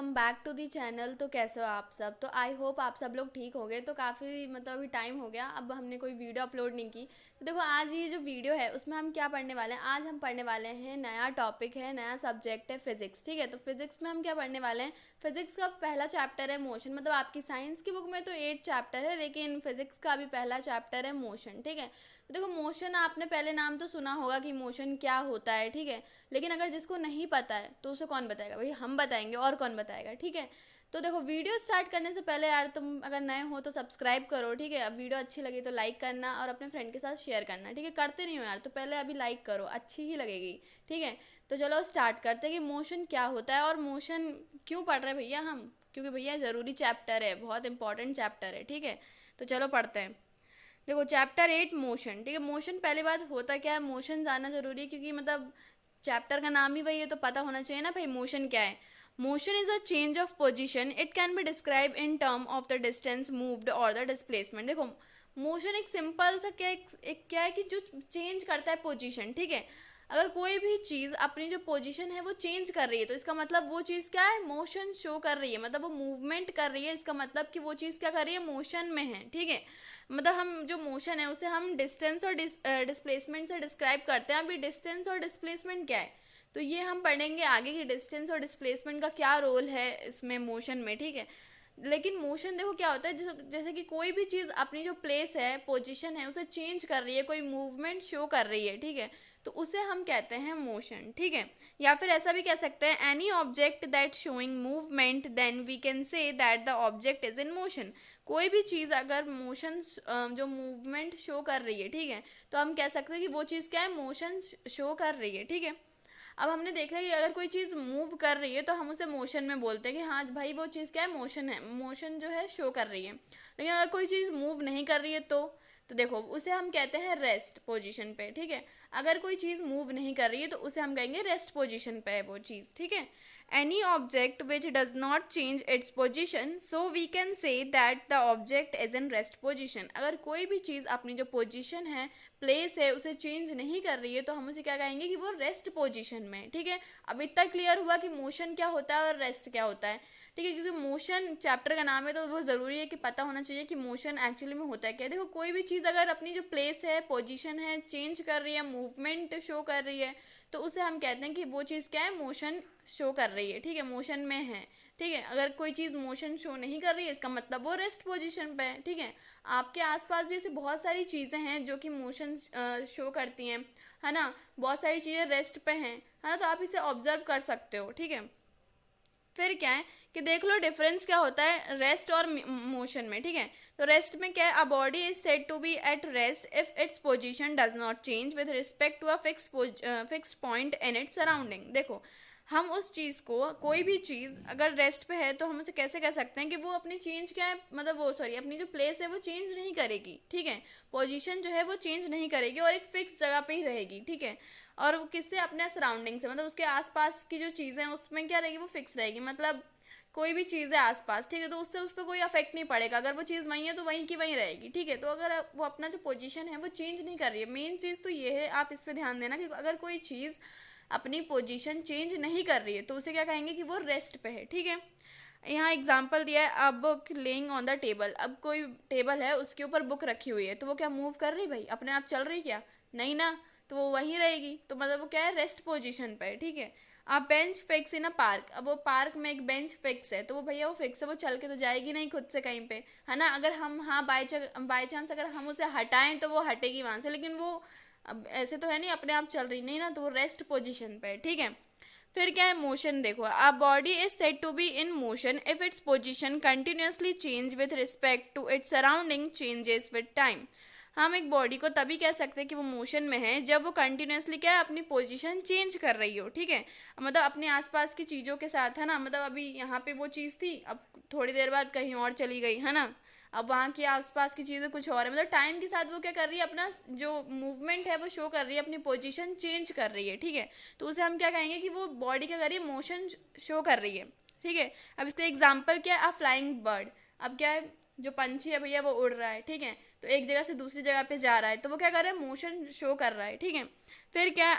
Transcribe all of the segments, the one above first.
Welcome back to the channel. तो कैसे हो आप सब? तो आई होप आप सब लोग ठीक हो गए। तो काफ़ी मतलब अभी टाइम हो गया, अब हमने कोई वीडियो अपलोड नहीं की। तो देखो आज ये जो वीडियो है उसमें हम क्या पढ़ने वाले हैं। आज हम पढ़ने वाले हैं, नया टॉपिक है, नया सब्जेक्ट है फिजिक्स। ठीक है, तो फिजिक्स में हम क्या पढ़ने वाले हैं। फिजिक्स का पहला चैप्टर है मोशन। मतलब आपकी साइंस की बुक में तो 8 चैप्टर है, लेकिन फिजिक्स का भी पहला चैप्टर है मोशन। ठीक है, तो देखो मोशन आपने पहले नाम तो सुना होगा कि मोशन क्या होता है। ठीक है, लेकिन अगर जिसको नहीं पता है तो उसे कौन बताएगा? भाई हम बताएंगे, और कौन बताएगा। ठीक है, तो देखो वीडियो स्टार्ट करने से पहले यार तुम अगर नए हो तो सब्सक्राइब करो। ठीक है, अब वीडियो अच्छी लगी तो लाइक करना और अपने फ्रेंड के साथ शेयर करना। ठीक है, करते नहीं हो यार तो पहले अभी लाइक करो, अच्छी ही लगेगी। ठीक है, तो चलो स्टार्ट करते हैं कि मोशन क्या होता है और मोशन क्यों पढ़ रहे हैं भैया हम। क्योंकि भैया ज़रूरी चैप्टर है, बहुत इंपॉर्टेंट चैप्टर है। ठीक है, तो चलो पढ़ते हैं। देखो चैप्टर 8 मोशन। ठीक है, मोशन पहली बात होता क्या है, मोशन जानना जरूरी है क्योंकि मतलब चैप्टर का नाम ही वही है तो पता होना चाहिए ना भाई मोशन क्या है। Motion is a change of position, it can be describe in term of the distance moved और द डिस्प्लेसमेंट। देखो मोशन एक सिंपल सा क्या एक क्या है कि जो चेंज करता है पोजीशन। ठीक है, अगर कोई भी चीज़ अपनी जो पोजीशन है वो चेंज कर रही है तो इसका मतलब वो चीज़ क्या है, मोशन शो कर रही है। मतलब वो मूवमेंट कर रही है, इसका मतलब कि वो चीज़ क्या कर रही है, मोशन में है। ठीक है, मतलब हम जो मोशन है उसे हम डिस्टेंस और डिस्प्लेसमेंट से डिस्क्राइब करते हैं। अभी डिस्टेंस और डिस्प्लेसमेंट क्या है तो ये हम पढ़ेंगे आगे कि डिस्टेंस और डिस्प्लेसमेंट का क्या रोल है इसमें मोशन में। ठीक है, लेकिन मोशन देखो क्या होता है, जैसे कि कोई भी चीज़ अपनी जो प्लेस है, पोजीशन है, उसे चेंज कर रही है, कोई मूवमेंट शो कर रही है। ठीक है, तो उसे हम कहते हैं मोशन। ठीक है, या फिर ऐसा भी कह सकते हैं any object that showing movement then we can say that the object is in motion. कोई भी चीज़ अगर मोशन जो मूवमेंट शो कर रही है, ठीक है, तो हम कह सकते हैं कि वो चीज़ क्या है, मोशन शो कर रही है। ठीक है, अब हमने देखा है कि अगर कोई चीज़ मूव कर रही है तो हम उसे मोशन में बोलते हैं कि हाँ भाई वो चीज़ क्या है, मोशन है, मोशन जो है शो कर रही है। लेकिन अगर कोई चीज़ मूव नहीं कर रही है तो देखो उसे हम कहते हैं रेस्ट पोजीशन पे। ठीक है, अगर कोई चीज़ मूव नहीं कर रही है तो उसे हम कहेंगे रेस्ट पोजीशन पे है वो चीज़। ठीक है, any object which does not change its position, so we can say that the object is in rest position। अगर कोई भी चीज़ अपनी जो पोजीशन है, प्लेस है, उसे चेंज नहीं कर रही है तो हम उसे क्या कहेंगे कि वो रेस्ट पोजीशन में है। ठीक है, अब इतना क्लियर हुआ कि मोशन क्या होता है और रेस्ट क्या होता है। ठीक है, क्योंकि मोशन चैप्टर का नाम है तो वो ज़रूरी है कि पता होना चाहिए कि मोशन एक्चुअली में होता है क्या। देखो कोई भी चीज़ अगर अपनी जो प्लेस है, पोजीशन है, चेंज कर रही है, मूवमेंट शो कर रही है तो उसे हम कहते हैं कि वो चीज़ क्या है, मोशन शो कर रही है। ठीक है, मोशन में है। ठीक है, अगर कोई चीज़ मोशन शो नहीं कर रही है इसका मतलब वो रेस्ट पोजीशन पे है। ठीक है, आपके आसपास भी ऐसी बहुत सारी चीज़ें हैं जो कि मोशन शो करती हैं, है ना। बहुत सारी चीज़ें रेस्ट पे हैं, है ना, तो आप इसे ऑब्जर्व कर सकते हो। ठीक है, फिर क्या है कि देख लो डिफरेंस क्या होता है रेस्ट और मोशन में। ठीक है, तो रेस्ट में क्या है, a body is said to be at rest if its position does not change with respect to a fixed point in its surrounding. देखो हम उस चीज़ को, कोई भी चीज़ अगर रेस्ट पे है तो हम उसे कैसे कह सकते हैं कि वो अपनी चेंज क्या है, मतलब वो सॉरी अपनी जो प्लेस है वो चेंज नहीं करेगी। ठीक है, पोजीशन जो है वो चेंज नहीं करेगी और एक फिक्स जगह पे ही रहेगी। ठीक है, और वो किससे, अपने सराउंडिंग से, मतलब उसके आसपास की जो चीज़ें हैं उसमें क्या रहेगी, वो फिक्स रहेगी। मतलब कोई भी चीज़ है आसपास, ठीक है, तो उससे उस पर कोई अफेक्ट नहीं पड़ेगा। अगर वो चीज़ वहीं है तो वहीं की वहीं रहेगी। ठीक है, तो अगर वो अपना जो पोजीशन है वो चेंज नहीं कर रही है, मेन चीज़ तो ये है, आप इस पर ध्यान देना कि अगर कोई चीज़ अपनी पोजीशन चेंज नहीं कर रही है तो उसे क्या कहेंगे कि वो रेस्ट पे है। ठीक है, यहाँ एग्जाम्पल दिया है, a book laying on the table. अब कोई टेबल है उसके ऊपर बुक रखी हुई है तो वो क्या मूव कर रही भाई, अपने आप चल रही क्या, नहीं ना, तो वो वहीं रहेगी। तो मतलब वो क्या है, रेस्ट पोजीशन पे है। ठीक है, आप bench fix in a park. अब वो पार्क में एक बेंच फिक्स है तो वो भैया वो फिक्स है, वो चल के तो जाएगी नहीं खुद से कहीं पे, है ना। अगर हम हाँ बाई चांस अगर हम उसे हटाएं तो वो हटेगी वहाँ से, लेकिन वो अब ऐसे तो है नहीं अपने आप चल रही, नहीं ना, तो वो रेस्ट पोजीशन पे है। ठीक है, फिर क्या है मोशन, देखो a body is said to be in motion if its position continuously change with respect to its surrounding changes with time. हम एक बॉडी को तभी कह सकते हैं कि वो मोशन में है जब वो कंटिन्यूसली क्या है, अपनी पोजीशन चेंज कर रही हो। ठीक है, मतलब अपने आसपास की चीज़ों के साथ, है ना, मतलब अभी यहाँ पे वो चीज़ थी, अब थोड़ी देर बाद कहीं और चली गई, है ना, अब वहाँ की आसपास की चीज़ें कुछ और है। मतलब टाइम के साथ वो क्या कर रही है, अपना जो मूवमेंट है वो शो कर रही है, अपनी पोजीशन चेंज कर रही है। ठीक है, तो उसे हम क्या कहेंगे कि वो बॉडी क्या कर रही है, मोशन शो कर रही है। ठीक है, अब इसका एग्जांपल क्या है, अ फ्लाइंग बर्ड। अब क्या है, जो पंछी है भैया वो उड़ रहा है, ठीक है, तो एक जगह से दूसरी जगह पे जा रहा है, तो वो क्या कर रहा है, मोशन शो कर रहा है, ठीक है। फिर क्या है,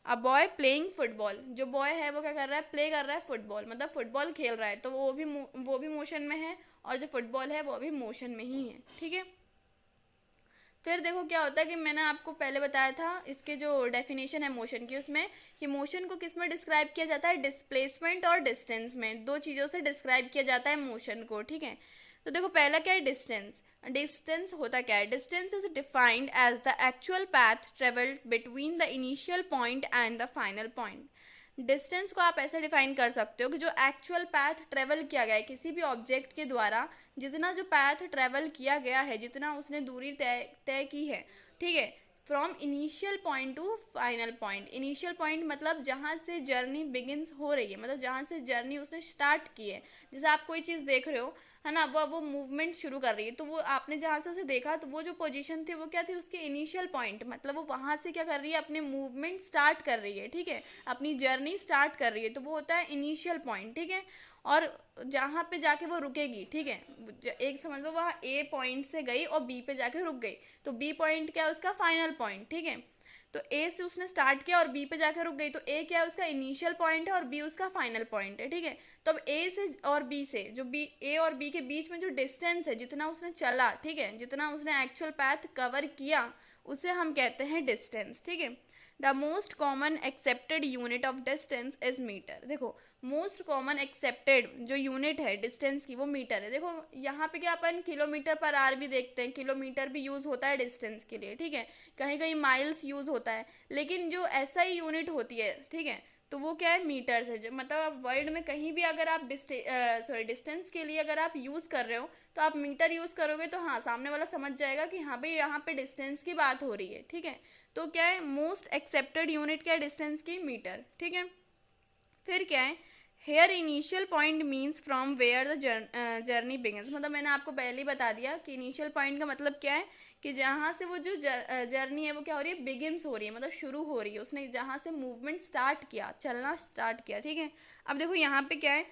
अ बॉय प्लेइंग फुटबॉल, जो बॉय है वो क्या कर रहा है, प्ले कर रहा है फुटबॉल, मतलब फुटबॉल खेल रहा है, तो वो भी मोशन में है, और जो फुटबॉल है वो भी मोशन में ही है, ठीक है। फिर देखो क्या होता है कि मैंने आपको पहले बताया था इसके जो डेफिनेशन है मोशन की, उसमें कि मोशन को किस में डिस्क्राइब किया जाता है, डिस्प्लेसमेंट और डिस्टेंस में, दो चीज़ों से डिस्क्राइब किया जाता है मोशन को, ठीक है। तो देखो पहला क्या है, डिस्टेंस। डिस्टेंस होता क्या है, distance is defined as the actual path travelled between the initial point and the final point. Distance को आप ऐसे डिफाइन कर सकते हो कि जो एक्चुअल पाथ ट्रेवल किया गया है किसी भी ऑब्जेक्ट के द्वारा, जितना जो पाथ ट्रेवल किया गया है, जितना उसने दूरी तय तय की है, ठीक है, from initial point two final point. Initial point मतलब जहाँ से जर्नी बिगिंस हो रही है, मतलब जहाँ से जर्नी उसने स्टार्ट की है। जैसे आप कोई चीज़ देख रहे हो, है ना, वो मूवमेंट शुरू कर रही है, तो वो आपने जहाँ से उसे देखा, तो वो जो पोजीशन थी वो क्या थी, उसके इनिशियल पॉइंट, मतलब वो वहाँ से क्या कर रही है, अपने मूवमेंट स्टार्ट कर रही है, ठीक है, अपनी जर्नी स्टार्ट कर रही है, तो वो होता है इनिशियल पॉइंट, ठीक है। और जहाँ पे जाके वो रुकेगी, ठीक है, एक समझ लो वहाँ ए पॉइंट से गई और बी पे जाके रुक गई, तो बी पॉइंट क्या है, उसका फाइनल पॉइंट, ठीक है। तो ए से उसने स्टार्ट किया और बी पे जाकर रुक गई, तो ए क्या है, उसका इनिशियल पॉइंट है, और बी उसका फाइनल पॉइंट है, ठीक है। तो अब ए से और बी से, जो बी ए और बी के बीच में जो डिस्टेंस है, जितना उसने चला, ठीक है, जितना उसने एक्चुअल पाथ कवर किया, उसे हम कहते हैं डिस्टेंस, ठीक है। The most common accepted unit of distance is metre. देखो मोस्ट कॉमन एक्सेप्टेड जो यूनिट है डिस्टेंस की, वो मीटर है। देखो यहाँ पे क्या अपन किलोमीटर पर आर भी देखते हैं, किलोमीटर भी यूज़ होता है डिस्टेंस के लिए, ठीक है, कहीं कहीं माइल्स यूज़ होता है, लेकिन जो ऐसा ही यूनिट होती है, ठीक है, तो वो क्या है, मीटर्स है। जो मतलब वर्ल्ड में कहीं भी अगर आप डिस्टेंस के लिए अगर आप यूज़ कर रहे हो, तो आप मीटर यूज़ करोगे, तो हाँ सामने वाला समझ जाएगा कि हाँ भाई यहाँ पे डिस्टेंस की बात हो रही है, ठीक है। तो क्या है, मोस्ट एक्सेप्टेड यूनिट क्या है डिस्टेंस की, मीटर, ठीक है। फिर क्या है, here initial point means from where the journey begins. मतलब मैंने आपको पहले ही बता दिया कि इनिशियल पॉइंट का मतलब क्या है, कि जहाँ से वो जो जर्नी है वो क्या हो रही है, बिगिंस हो रही है, मतलब शुरू हो रही है, उसने जहाँ से मूवमेंट स्टार्ट किया, चलना स्टार्ट किया, ठीक है। अब देखो यहाँ पे क्या है,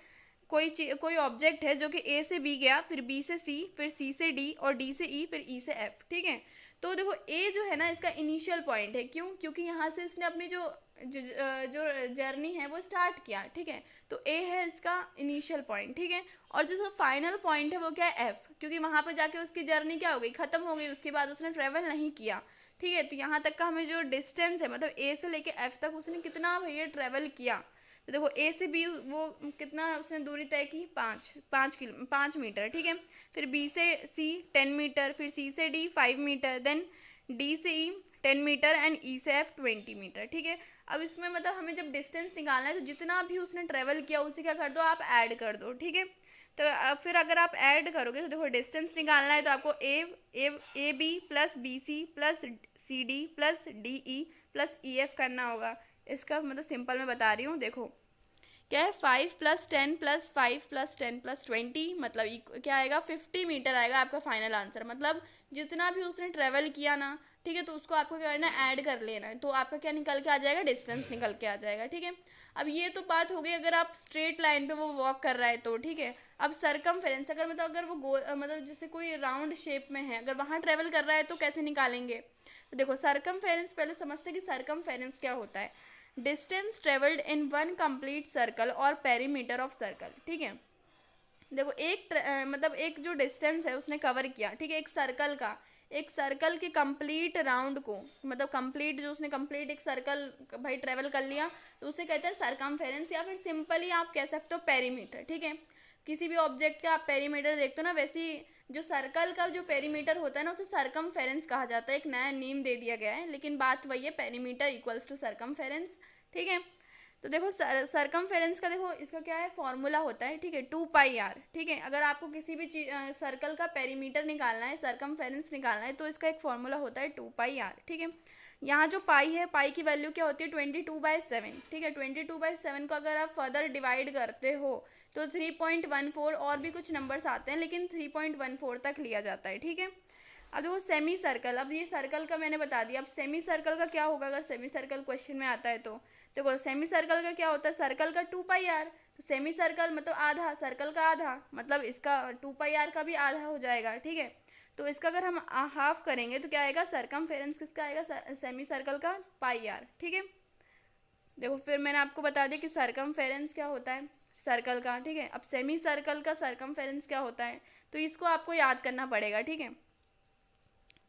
कोई ऑब्जेक्ट है जो कि ए से बी गया, फिर बी से सी, फिर सी से डी, और डी से ई, फिर ई से एफ, ठीक है। तो देखो ए जो है ना, इसका इनिशियल पॉइंट है, क्यों, क्योंकि यहाँ से इसने अपनी जो जर्नी है वो स्टार्ट किया, ठीक है, तो ए है इसका इनिशियल पॉइंट, ठीक है। और जो फाइनल पॉइंट है वो क्या है, एफ, क्योंकि वहाँ पर जाके उसकी जर्नी क्या हो गई, खत्म हो गई, उसके बाद उसने ट्रेवल नहीं किया, ठीक है। तो यहाँ तक का हमें जो डिस्टेंस है, मतलब ए से लेके एफ तक उसने कितना भैया ट्रेवल किया, तो देखो ए से बी वो कितना उसने दूरी तय की, 5 मीटर, ठीक है। फिर बी से सी 10 मीटर, फिर सी से डी 5 मीटर, देन डी से ई 10 मीटर, एंड ई से एफ 20 मीटर, ठीक है। अब इसमें मतलब हमें जब डिस्टेंस निकालना है, तो जितना भी उसने ट्रेवल किया उसे क्या कर दो, आप ऐड कर दो, ठीक है। तो फिर अगर आप ऐड करोगे, तो देखो डिस्टेंस निकालना है, तो आपको A B plus B C plus C D plus D E plus E F करना होगा। इसका मतलब सिंपल मैं बता रही हूँ, देखो क्या है, 5 + 10 + 5 + 10 + 20, मतलब क्या आएगा, 50 मीटर आएगा आपका फाइनल आंसर। मतलब जितना भी उसने ट्रेवल किया ना, ठीक है, तो उसको आपको क्या करना है, ऐड कर लेना है, तो आपका क्या निकल के आ जाएगा, डिस्टेंस निकल के आ जाएगा, ठीक है। अब ये तो बात हो गई अगर आप स्ट्रेट लाइन पे वो वॉक कर रहा है तो, ठीक है। अब सरकमफेरेंस, अगर वो गोल, मतलब जैसे कोई राउंड शेप में है, अगर वहाँ ट्रेवल कर रहा है तो कैसे निकालेंगे, तो देखो सरकमफेरेंस पहले समझते हैं कि सरकमफेरेंस क्या होता है। Distance travelled in one complete circle और पेरीमीटर ऑफ सर्कल, ठीक है। देखो मतलब एक जो डिस्टेंस है उसने कवर किया, ठीक है, एक सर्कल के कंप्लीट राउंड को, मतलब कंप्लीट जो उसने कंप्लीट एक सर्कल भाई ट्रेवल कर लिया, तो उसे कहते हैं सरकमफेरेंस, या फिर सिंपली आप कह सकते हो पेरीमीटर, ठीक है। किसी भी ऑब्जेक्ट का आप पेरीमीटर देखते हो ना, वैसे ही जो सर्कल का जो पेरीमीटर होता है ना, उसे सरकमफेरेंस कहा जाता है। एक नया नेम दे दिया गया है, लेकिन बात वही है, पेरीमीटर इक्वल्स टू सरकमफेरेंस, ठीक है। तो देखो सरकमफेरेंस का देखो इसका क्या है, फॉर्मूला होता है, ठीक है, 2πr, ठीक है। अगर आपको किसी भी सर्कल का पेरीमीटर निकालना है, सरकमफेरेंस निकालना है, तो इसका एक फॉर्मूला होता है 2πr, ठीक है। यहाँ जो पाई है, पाई की वैल्यू क्या होती है, 22/7, ठीक है। 22/7 को अगर आप फर्दर डिवाइड करते हो, तो 3.14 और भी कुछ नंबर्स आते हैं, लेकिन 3.14 तक लिया जाता है, ठीक है। अब देखो सेमी सर्कल, अब ये सर्कल का मैंने बता दिया, अब सेमी सर्कल का क्या होगा, अगर सेमी सर्कल क्वेश्चन में आता है तो देखो सेमी सर्कल का क्या होता है, सर्कल का 2πr, तो सेमी सर्कल मतलब आधा, सर्कल का आधा, मतलब इसका 2 पाई आर का भी आधा हो जाएगा, ठीक है। तो इसका अगर हम हाफ करेंगे तो क्या आएगा, सरकमफेरेंस किसका आएगा, सेमी सर्कल का पाई आर, ठीक है। देखो फिर मैंने आपको बता दिया कि सरकमफेरेंस क्या होता है, सर्कल का, ठीक है। अब सेमी सर्कल का सरकमफेरेंस क्या होता है, तो इसको आपको याद करना पड़ेगा, ठीक है।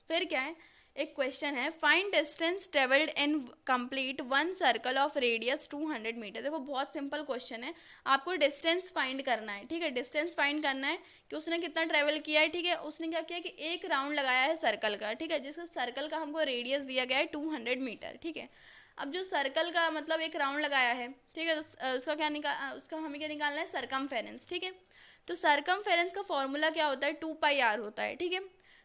फिर क्या है, एक क्वेश्चन है, find distance travelled in complete one circle of radius 200 metre. देखो बहुत सिंपल क्वेश्चन है, आपको डिस्टेंस फाइंड करना है, ठीक है। डिस्टेंस फाइंड करना है कि उसने कितना ट्रेवल किया है, ठीक है। उसने क्या किया कि एक राउंड लगाया है सर्कल का, ठीक है, जिसका सर्कल का हमको रेडियस दिया गया है 200 मीटर, ठीक है। अब जो सर्कल का मतलब एक राउंड लगाया है, ठीक है, तो उसका क्या उसका हमें क्या निकालना है, सरकमफेरेंस, ठीक है। तो सरकमफेरेंस का फॉर्मूला क्या होता है, 2 पाई आर होता है, ठीक है।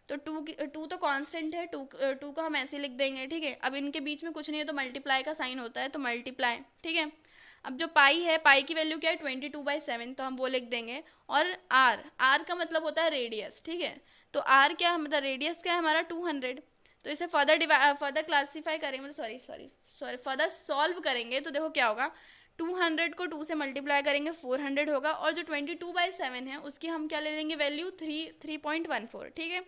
तो टू तो कांस्टेंट है, टू को हम ऐसे लिख देंगे, ठीक है। अब इनके बीच में कुछ नहीं है तो मल्टीप्लाई का साइन होता है, तो मल्टीप्लाई, ठीक है। अब जो पाई है, पाई की वैल्यू क्या है, 22/7, तो हम वो लिख देंगे। और आर, आर का मतलब होता है रेडियस, ठीक है। तो आर क्या मतलब रेडियस क्या है हमारा 200। तो इसे फर्दर क्लासीफाई करेंगे, मतलब सॉरी फर्दर सॉल्व करेंगे तो देखो क्या होगा, 200 को 2 से मल्टीप्लाई करेंगे 400 होगा, और जो 22/7 है उसकी हम क्या ले लेंगे वैल्यू 3.14, ठीक है।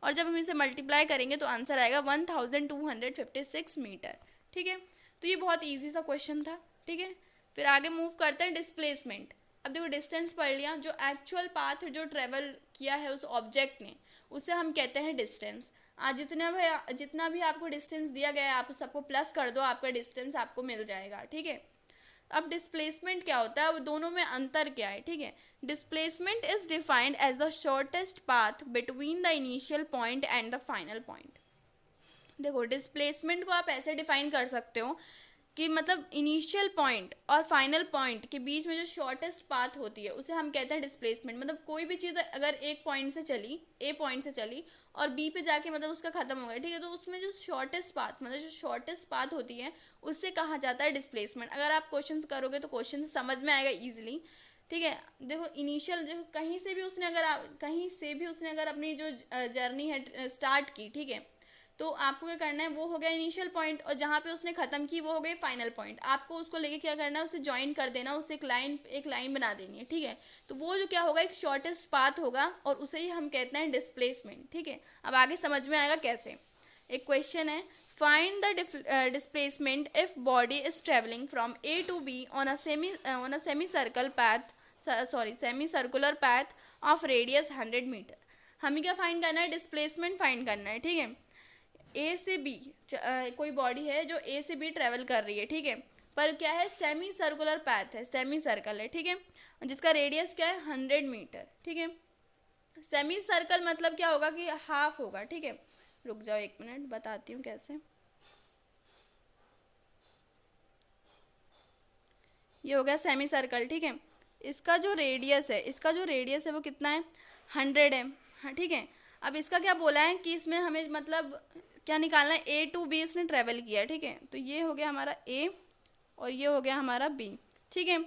और जब हम इसे मल्टीप्लाई करेंगे तो आंसर आएगा 1256 मीटर, ठीक है। तो ये बहुत ईजी सा क्वेश्चन था, ठीक है। फिर आगे मूव करते हैं, डिस्प्लेसमेंट। अब देखो डिस्टेंस पढ़ लिया, जो एक्चुअल पाथ जो ट्रेवल किया है उस ऑब्जेक्ट ने, उसे हम कहते हैं डिस्टेंस। आज जितना भी आपको डिस्टेंस दिया गया है आप सबको प्लस कर दो, आपका डिस्टेंस आपको मिल जाएगा, ठीक है। अब डिस्प्लेसमेंट क्या होता है, वो दोनों में अंतर क्या है, ठीक है। Displacement is defined as the shortest path between the initial point and the final point. देखो डिस्प्लेसमेंट को आप ऐसे डिफाइन कर सकते हो कि मतलब इनिशियल पॉइंट और फाइनल पॉइंट के बीच में जो शॉर्टेस्ट पाथ होती है उसे हम कहते हैं डिस्प्लेसमेंट। मतलब कोई भी चीज़ अगर एक पॉइंट से चली, ए पॉइंट से चली और बी पे जाके मतलब उसका खत्म हो गया, ठीक है, तो उसमें जो शॉर्टेस्ट पाथ मतलब जो शॉर्टेस्ट पाथ होती है उससे कहा जाता है डिस्प्लेसमेंट। अगर आप क्वेश्चन करोगे तो क्वेश्चन समझ में आएगा ईजिली, ठीक है। देखो इनिशियल, देखो कहीं से भी उसने अगर अपनी जो जर्नी है स्टार्ट की, ठीक है, तो आपको क्या करना है, वो हो गया इनिशियल पॉइंट, और जहाँ पे उसने ख़त्म की वो हो गई फाइनल पॉइंट। आपको उसको लेके क्या करना है, उसे ज्वाइन कर देना, उससे एक लाइन बना देनी है, ठीक है। तो वो जो क्या होगा, एक शॉर्टेस्ट पाथ होगा और उसे ही हम कहते हैं डिस्प्लेसमेंट, ठीक है। अब आगे समझ में आएगा कैसे। एक क्वेश्चन है, find the displacement if body is travelling from A to B on a semi circular path of radius 100 metre. हमें क्या फाइंड करना है, डिस्प्लेसमेंट फाइंड करना है, ठीक है। ए से बी, कोई बॉडी है जो ए से बी ट्रेवल कर रही है, ठीक है, पर क्या है, सेमी सर्कुलर पैथ है, सेमी सर्कल है, ठीक है, जिसका रेडियस क्या है 100 मीटर, ठीक है। सेमी सर्कल मतलब क्या होगा कि हाफ होगा, ठीक है। रुक जाओ 1 मिनट बताती हूँ कैसे। ये हो गया सेमी सर्कल, ठीक है। इसका जो रेडियस है वो कितना है, 100 है, हाँ, ठीक है। अब इसका क्या बोला है कि इसमें हमें मतलब क्या निकालना है, ए टू बी इसने ट्रेवल किया है, ठीक है। तो ये हो गया हमारा ए और ये हो गया हमारा बी, ठीक है।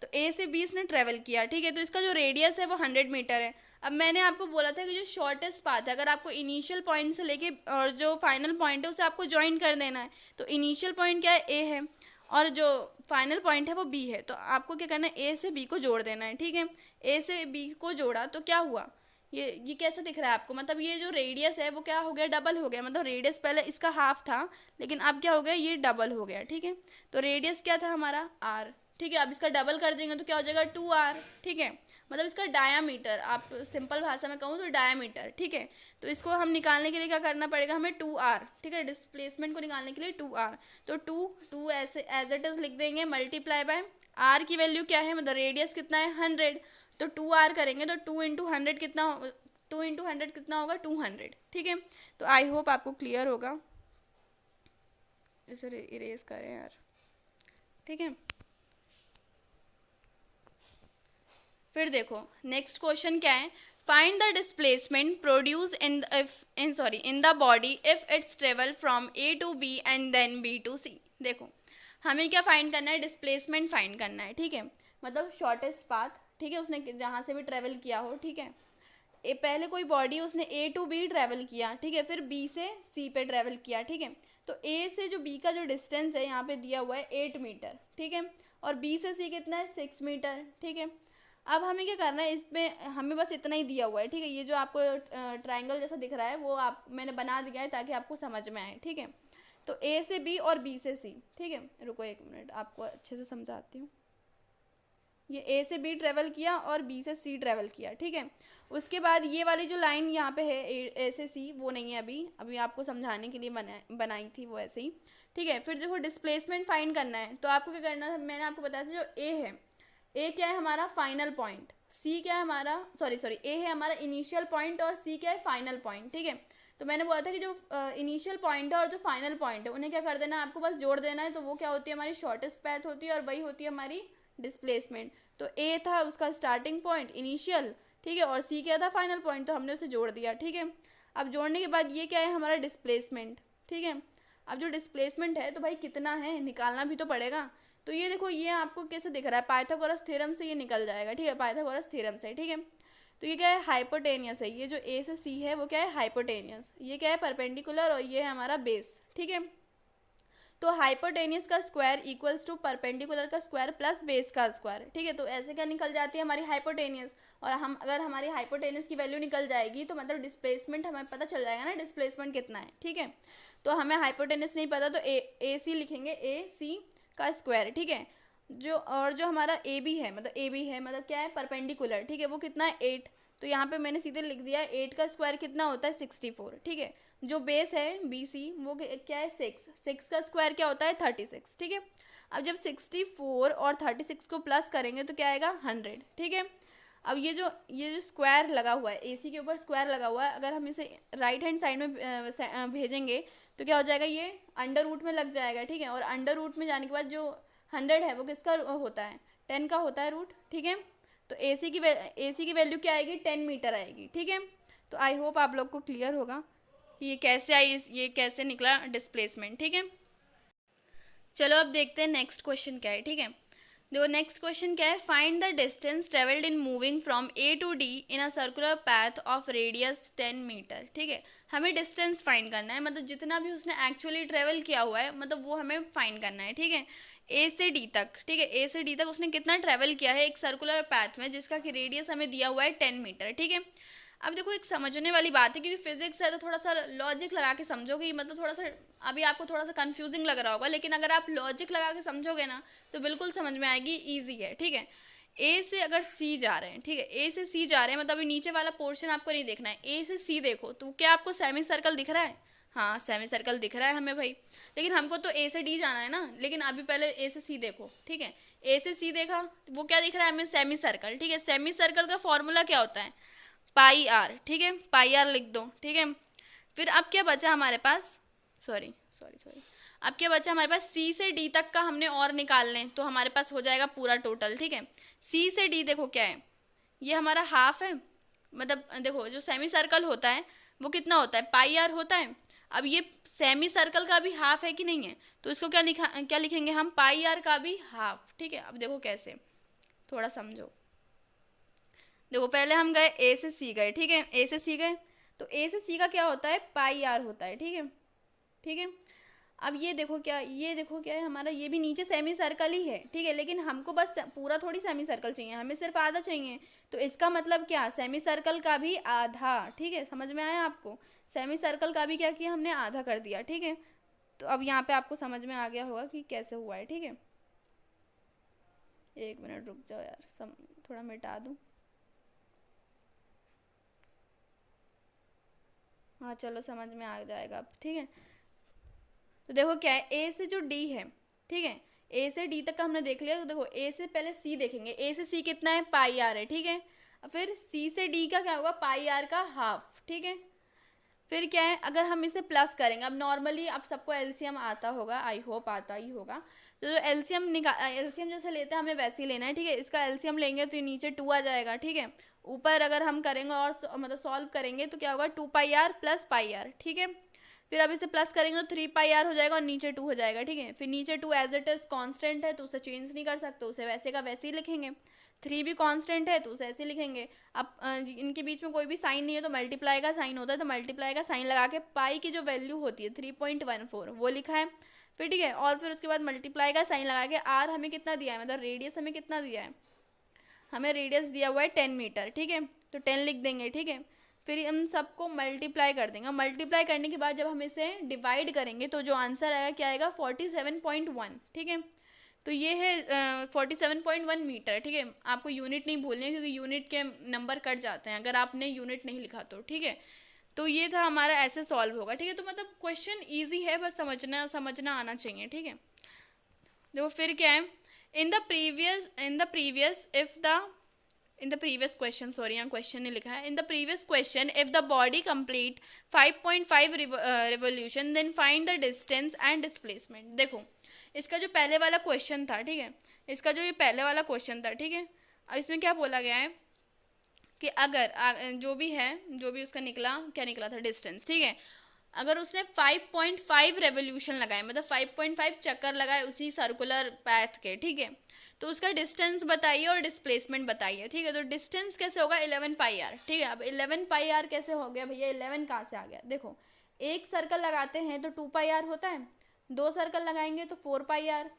तो ए से बी इसने ट्रेवल किया, ठीक है। तो इसका जो रेडियस है वो 100 मीटर है। अब मैंने आपको बोला था कि जो शॉर्टेस्ट पाथ है, अगर आपको इनिशियल पॉइंट से लेके और जो फाइनल पॉइंट है उसे आपको ज्वाइन कर देना है, तो इनिशियल पॉइंट क्या है, ए है, और जो फाइनल पॉइंट है वो बी है। तो आपको क्या करना है, ए से बी को जोड़ देना है, ठीक है। ए से बी को जोड़ा तो क्या हुआ, ये कैसा दिख रहा है आपको, मतलब ये जो रेडियस है वो क्या हो गया, डबल हो गया। मतलब रेडियस पहले इसका हाफ था लेकिन अब क्या हो गया, ये डबल हो गया, ठीक है। तो रेडियस क्या था हमारा आर, ठीक है। अब इसका डबल कर देंगे तो क्या हो जाएगा 2r, ठीक है। मतलब इसका डायामीटर, आप सिंपल भाषा में कहूँ तो डायामीटर, ठीक है। तो इसको हम निकालने के लिए क्या करना पड़ेगा हमें, 2r, ठीक है। डिस्प्लेसमेंट को निकालने के लिए 2r, तो टू ऐसे एज इट इज लिख देंगे, मल्टीप्लाई बाय r की वैल्यू क्या है, मतलब रेडियस कितना है 100, तो 2r करेंगे तो 2 × 100 कितना, 2 × 100 कितना होगा 200, ठीक है। तो आई होप आपको क्लियर होगा। इसे इरेज करें यार, ठीक है। फिर देखो नेक्स्ट क्वेश्चन क्या है, find the displacement produce in the body if it's travel from A to B and then B to C. देखो हमें क्या फाइंड करना है, डिस्प्लेसमेंट फाइंड करना है, ठीक है। मतलब शॉर्टेस्ट पाथ, ठीक है, उसने जहाँ से भी ट्रेवल किया हो, ठीक है। पहले कोई बॉडी उसने ए टू बी ट्रेवल किया, ठीक है, फिर बी से सी पे ट्रेवल किया, ठीक है। तो ए से जो बी का जो डिस्टेंस है यहाँ पे दिया हुआ है 8 मीटर, ठीक है। और बी से सी कितना है 6 मीटर, ठीक है। अब हमें क्या करना है, इसमें हमें बस इतना ही दिया हुआ है, ठीक है। ये जो आपको ट्रायंगल जैसा दिख रहा है वो आप मैंने बना दिया है ताकि आपको समझ में आए, ठीक है। तो ए से बी और बी से सी, ठीक है। रुको एक मिनट, आपको अच्छे से समझाती हूँ। ये ए से बी ट्रेवल किया और बी से सी ट्रेवल किया, ठीक है। उसके बाद ये वाली जो लाइन यहाँ पे है ए से सी, वो नहीं है अभी अभी आपको समझाने के लिए बनाई थी वो ऐसे ही, ठीक है। फिर देखो डिस्प्लेसमेंट फाइंड करना है, तो आपको क्या करना है, मैंने आपको बताया था जो ए है, ए क्या है हमारा फाइनल पॉइंट, सी क्या है हमारा सॉरी ए है हमारा इनिशियल पॉइंट और सी क्या है फाइनल पॉइंट, ठीक है। तो मैंने बोला था कि जो इनिशियल पॉइंट है और जो फाइनल पॉइंट है उन्हें क्या कर देना है, आपको बस जोड़ देना है। तो वो क्या होती है हमारी शॉर्टेस्ट पैथ होती है और वही होती है हमारी डिस्प्लेसमेंट। तो ए था उसका स्टार्टिंग पॉइंट इनिशियल, ठीक है, और सी क्या था फाइनल पॉइंट, तो हमने उसे जोड़ दिया, ठीक है। अब जोड़ने के बाद ये क्या है हमारा डिस्प्लेसमेंट, ठीक है। अब जो डिस्प्लेसमेंट है तो भाई कितना है निकालना भी तो पड़ेगा। तो ये देखो ये आपको कैसे दिख रहा है, पाइथागोरस थ्योरम से ये निकल जाएगा, ठीक है, पाइथागोरस थ्योरम से, ठीक है। तो ये क्या है हाइपोटेनियस है, ये जो ए से सी है वो क्या है हाइपोटेनियस, ये क्या है परपेंडिकुलर और ये है हमारा बेस, ठीक है। तो हाइपोटेनियस का स्क्वायर इक्वल्स टू परपेंडिकुलर का स्क्वायर प्लस बेस का स्क्वायर, ठीक है। तो ऐसे क्या निकल जाती है हमारी हाइपोटेनियस, और हम अगर हमारी हाइपोटेनियस की वैल्यू निकल जाएगी तो मतलब डिस्प्लेसमेंट हमें पता चल जाएगा ना डिस्प्लेसमेंट कितना है, ठीक है। तो हमें हाइपोटेनियस नहीं पता तो ए सी लिखेंगे, ए सी का स्क्वायर, ठीक है। जो हमारा ए बी है मतलब क्या है परपेंडिकुलर, ठीक है, वो कितना है 8। तो यहाँ पे मैंने सीधे लिख दिया 8 का स्क्वायर कितना होता है 64, ठीक है। जो बेस है बी सी वो क्या है 6 का स्क्वायर क्या होता है 36, ठीक है। अब जब 64 और 36 को प्लस करेंगे तो क्या आएगा 100, ठीक है। अब ये जो स्क्वायर लगा हुआ है एसी के ऊपर स्क्वायर लगा हुआ है, अगर हम इसे राइट हैंड साइड में भेजेंगे तो क्या हो जाएगा, ये अंडर रूट में लग जाएगा, ठीक है। और अंडर रूट में जाने के बाद जो 100 है वो किसका होता है 10 का होता है रूट, ठीक है। तो एसी की वैल्यू क्या आएगी 10 मीटर आएगी, ठीक है। तो आई होप आप लोग को क्लियर होगा कि ये कैसे निकला डिस्प्लेसमेंट, ठीक है। चलो अब देखते हैं नेक्स्ट क्वेश्चन क्या है, ठीक है। देखो नेक्स्ट क्वेश्चन क्या है, find the distance travelled in moving from A to D in a circular path of radius 10 metre, ठीक है। हमें डिस्टेंस फाइंड करना है, मतलब जितना भी उसने एक्चुअली ट्रेवल किया हुआ है मतलब वो हमें फाइंड करना है, ठीक है। ए से डी तक, ठीक है, ए से डी तक उसने कितना ट्रेवल किया है एक सर्कुलर पैथ में जिसका कि रेडियस हमें दिया हुआ है 10 मीटर, ठीक है। अब देखो एक समझने वाली बात है क्योंकि फिजिक्स है तो थोड़ा सा लॉजिक लगा के समझोगे, मतलब थोड़ा सा अभी आपको थोड़ा सा कंफ्यूजिंग लग रहा होगा, लेकिन अगर आप लॉजिक लगा के समझोगे ना तो बिल्कुल समझ में आएगी, ईजी है, ठीक है। ए से अगर सी जा रहे हैं, ठीक है, ए से सी जा रहे हैं मतलब अभी नीचे वाला पोर्शन आपको नहीं देखना है, ए से सी देखो तो क्या आपको सेमी सर्कल दिख रहा है, हाँ सेमी सर्कल दिख रहा है हमें भाई, लेकिन हमको तो ए से डी जाना है ना। लेकिन अभी पहले ए से सी देखो, ठीक है, ए से सी देखा वो क्या दिख रहा है हमें सेमी सर्कल, ठीक है। सेमी सर्कल का फॉर्मूला क्या होता है पाई आर, ठीक है, पाई आर लिख दो, ठीक है। फिर अब क्या बचा हमारे पास, सॉरी अब क्या बचा हमारे पास सी से डी तक का हमने और निकाल लें तो हमारे पास हो जाएगा पूरा टोटल, ठीक है। सी से डी देखो क्या है, ये हमारा हाफ है, मतलब देखो जो सेमी सर्कल होता है वो कितना होता है पाई आर होता है। अब ये सेमी सर्कल का भी हाफ है कि नहीं है, तो इसको क्या लिखेंगे हम पाई आर का भी हाफ, ठीक है। अब देखो कैसे, थोड़ा समझो। देखो पहले हम गए ए से सी गए, ठीक है, ए से सी गए तो ए से सी का क्या होता है पाई आर होता है, ठीक है, ठीक है। अब ये देखो क्या है हमारा, ये भी नीचे सेमी सर्कल ही है, ठीक है, लेकिन हमको बस पूरा थोड़ी सेमी सर्कल चाहिए, हमें सिर्फ आधा चाहिए। तो इसका मतलब क्या सेमी सर्कल का भी आधा, ठीक है, समझ में आया आपको, सेमी सर्कल का भी क्या किया हमने आधा कर दिया, ठीक है। तो अब यहाँ पे आपको समझ में आ गया होगा कि कैसे हुआ है, ठीक है। एक मिनट रुक जाओ यार, थोड़ा मिटा दूँ, हाँ चलो समझ में आ जाएगा अब, ठीक है। तो देखो क्या है ए से जो डी है, ठीक है, ए से डी तक का हमने देख लिया। तो देखो ए से पहले सी देखेंगे, ए से सी कितना है पाई आर है, ठीक है। फिर सी से डी का क्या होगा पाई आर का हाफ, ठीक है। फिर क्या है अगर हम इसे प्लस करेंगे, अब नॉर्मली अब सबको एलसीएम आता होगा, आई होप आता ही होगा। तो जो एलसीएम जैसे लेते हैं हमें वैसे ही लेना है, ठीक है। इसका एलसीएम लेंगे तो ये नीचे 2 आ जाएगा, ठीक है। ऊपर अगर हम करेंगे और मतलब सॉल्व करेंगे तो क्या होगा 2 पाई आर प्लस पाई आर, ठीक है। फिर अब इसे प्लस करेंगे तो 3 पाई आर हो जाएगा और नीचे 2 हो जाएगा, ठीक है। फिर नीचे 2 एज इट इज कांस्टेंट है तो उसे चेंज नहीं कर सकते, उसे वैसे का वैसे ही लिखेंगे। 3 भी कांस्टेंट है तो उसे ऐसे लिखेंगे। अब इनके बीच में कोई भी साइन नहीं है तो मल्टीप्लाई का साइन होता है, तो मल्टीप्लाई का साइन लगा के पाई की जो वैल्यू होती है 3.14 वो लिखा है। फिर ठीक है, और फिर उसके बाद मल्टीप्लाई का साइन लगा के आर हमें कितना दिया है, मतलब रेडियस हमें कितना दिया है, हमें रेडियस दिया हुआ है 10 मीटर, ठीक है, तो 10 लिख देंगे, ठीक है। फिर हम सबको मल्टीप्लाई कर देंगे, मल्टीप्लाई करने के बाद जब हम इसे डिवाइड करेंगे तो जो आंसर आएगा क्या आएगा 47.1, ठीक है। तो ये है 47.1 मीटर, ठीक है। आपको यूनिट नहीं भूलनी है क्योंकि यूनिट के नंबर कट जाते हैं अगर आपने यूनिट नहीं लिखा तो, ठीक है। तो ये था हमारा, ऐसे सॉल्व होगा, ठीक है। तो मतलब क्वेश्चन ईजी है, बस समझना आना चाहिए, ठीक है। देखो फिर क्या है, in the previous in the previous question, sorry यहाँ क्वेश्चन नहीं लिखा है, in the previous question if the body complete 5.5 revolution then find the distance and displacement. देखो इसका जो पहले वाला क्वेश्चन था, ठीक है, इसका जो ये पहले वाला क्वेश्चन था, ठीक है, अब इसमें क्या बोला गया है कि अगर जो भी उसका निकला, क्या निकला था, डिस्टेंस, ठीक है। अगर उसने 5.5 रेवोल्यूशन लगाए, मतलब 5.5 चक्कर लगाए उसी सर्कुलर पैथ के, ठीक है, तो उसका डिस्टेंस बताइए और डिस्प्लेसमेंट बताइए, ठीक है। तो डिस्टेंस कैसे होगा 11 पाई आर, ठीक है। अब 11 पाई आर कैसे हो गया भैया, 11 कहाँ से आ गया, देखो एक सर्कल लगाते हैं तो 2 पाई आर होता है, 2 सर्कल लगाएंगे तो 4 पाई आर,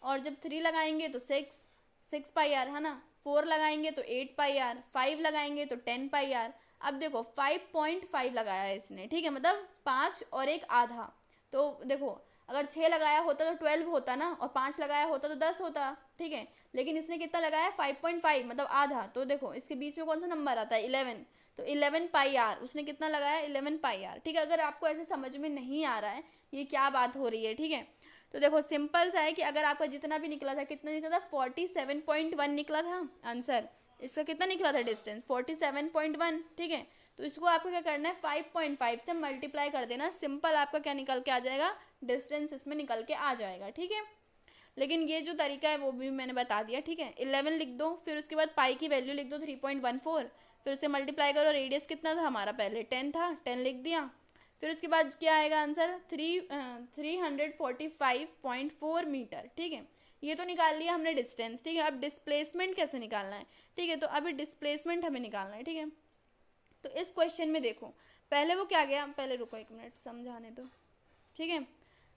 और जब 3 लगाएंगे तो 6 पाई आर, है ना, 4 लगाएंगे तो 8 पाई आर, 5 लगाएंगे तो 10 पाई आर। अब देखो 5.5 लगाया है इसने, ठीक है, मतलब 5 और एक आधा, तो देखो अगर 6 लगाया होता तो 12 होता ना, और 5 लगाया होता तो 10 होता, ठीक है। लेकिन इसने कितना लगाया 5.5, मतलब आधा, तो देखो इसके बीच में कौन सा नंबर आता है 11, तो 11 पाई आर उसने कितना लगाया 11 पाई आर, ठीक है। अगर आपको ऐसे समझ में नहीं आ रहा है ये क्या बात हो रही है, ठीक है, तो देखो सिंपल सा है कि अगर आपका जितना भी निकला था, कितना निकला था 47.1 निकला था आंसर, इसका कितना निकला था डिस्टेंस 47.1, ठीक है। तो इसको आपको क्या करना है 5.5 से मल्टीप्लाई कर देना, सिंपल आपका क्या निकल के आ जाएगा, डिस्टेंस इसमें निकल के आ जाएगा, ठीक है। लेकिन ये जो तरीका है वो भी मैंने बता दिया, ठीक है। 11 लिख दो, फिर उसके बाद पाई की वैल्यू लिख दो 3.14, फिर उसे मल्टीप्लाई करो, रेडियस कितना था हमारा पहले 10 था, 10 लिख दिया, फिर उसके बाद क्या आएगा आंसर 345.4 मीटर, ठीक है। ये तो निकाल लिया हमने डिस्टेंस, ठीक है। अब डिस्प्लेसमेंट कैसे निकालना है, ठीक है, तो अभी डिस्प्लेसमेंट हमें निकालना है, ठीक है। तो इस क्वेश्चन में देखो पहले वो क्या गया, पहले रुको 1 मिनट समझाने दो, ठीक है।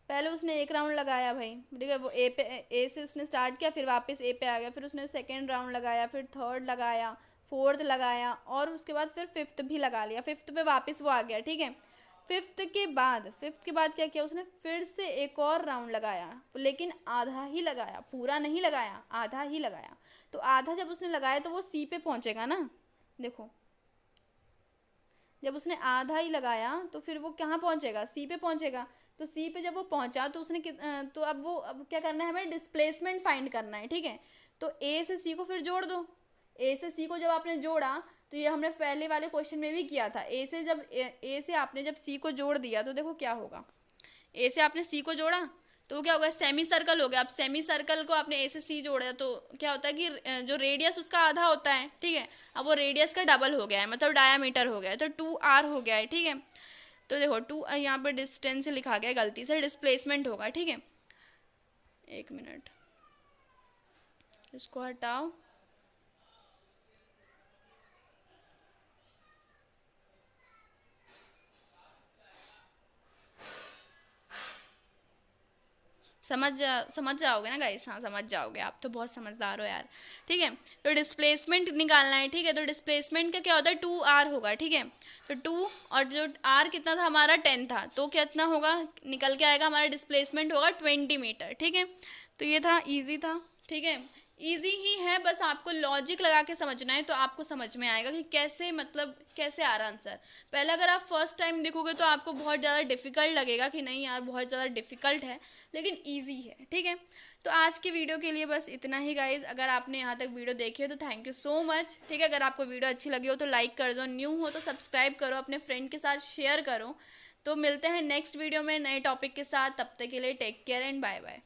पहले उसने एक राउंड लगाया भाई, ठीक है, वो ए से उसने स्टार्ट किया, फिर वापस ए पे आ गया, फिर उसने सेकेंड राउंड लगाया, फिर थर्ड लगाया, फोर्थ लगाया, और उसके बाद फिर फिफ्थ भी लगा लिया, फिफ्थ पे वापस वो आ गया, ठीक है। फिफ्थ के बाद क्या किया उसने, फिर से एक और राउंड लगाया, लेकिन आधा ही लगाया, पूरा नहीं लगाया, आधा ही लगाया। तो आधा जब उसने लगाया तो वो सी पे पहुंचेगा ना, देखो जब उसने आधा ही लगाया तो फिर वो कहाँ पहुंचेगा, सी पे पहुंचेगा। तो सी पे जब वो पहुंचा तो उसने तो अब क्या करना है, हमें डिस्प्लेसमेंट फाइंड करना है, ठीक है। तो ए से सी को फिर जोड़ दो, ए से सी को जब आपने जोड़ा तो ये हमने पहले वाले क्वेश्चन में भी किया था, ए से आपने जब सी को जोड़ दिया तो देखो क्या होगा, ए से आपने सी को जोड़ा तो क्या होगा, सेमी सर्कल हो गया। अब सेमी सर्कल को आपने ए से सी जोड़ा तो क्या होता है कि जो रेडियस उसका आधा होता है, ठीक है, अब वो रेडियस का डबल हो गया है, मतलब डायामीटर हो गया है, तो 2r हो गया है, ठीक है। तो देखो 2 यहाँ पे डिस्टेंस लिखा गया गलती से, डिस्प्लेसमेंट होगा, ठीक है। 1 मिनट इसको हटाओ, समझ जाओगे ना गाइस, हाँ समझ जाओगे, आप तो बहुत समझदार हो यार, ठीक है। तो डिस्प्लेसमेंट निकालना है, ठीक है। तो डिस्प्लेसमेंट का क्या होता है 2r होगा, ठीक है। तो 2 और जो r कितना था हमारा 10 था, तो कितना होगा निकल के आएगा, हमारा डिस्प्लेसमेंट होगा 20 मीटर, ठीक है। तो ये था, इजी था, ठीक है, इजी ही है, बस आपको लॉजिक लगा के समझना है तो आपको समझ में आएगा कि कैसे, मतलब कैसे आ रहा आंसर। पहले अगर आप फर्स्ट टाइम देखोगे तो आपको बहुत ज़्यादा डिफ़िकल्ट लगेगा कि नहीं यार बहुत ज़्यादा डिफ़िकल्ट है, लेकिन इजी है, ठीक है। तो आज की वीडियो के लिए बस इतना ही गाइज। अगर आपने यहाँ तक वीडियो देखी है तो थैंक यू सो मच, ठीक है। अगर आपको वीडियो अच्छी लगी हो तो लाइक कर दो, न्यू हो तो सब्सक्राइब करो, अपने फ्रेंड के साथ शेयर करो। तो मिलते हैं नेक्स्ट वीडियो में नए टॉपिक के साथ, तब तक के लिए take care and bye bye.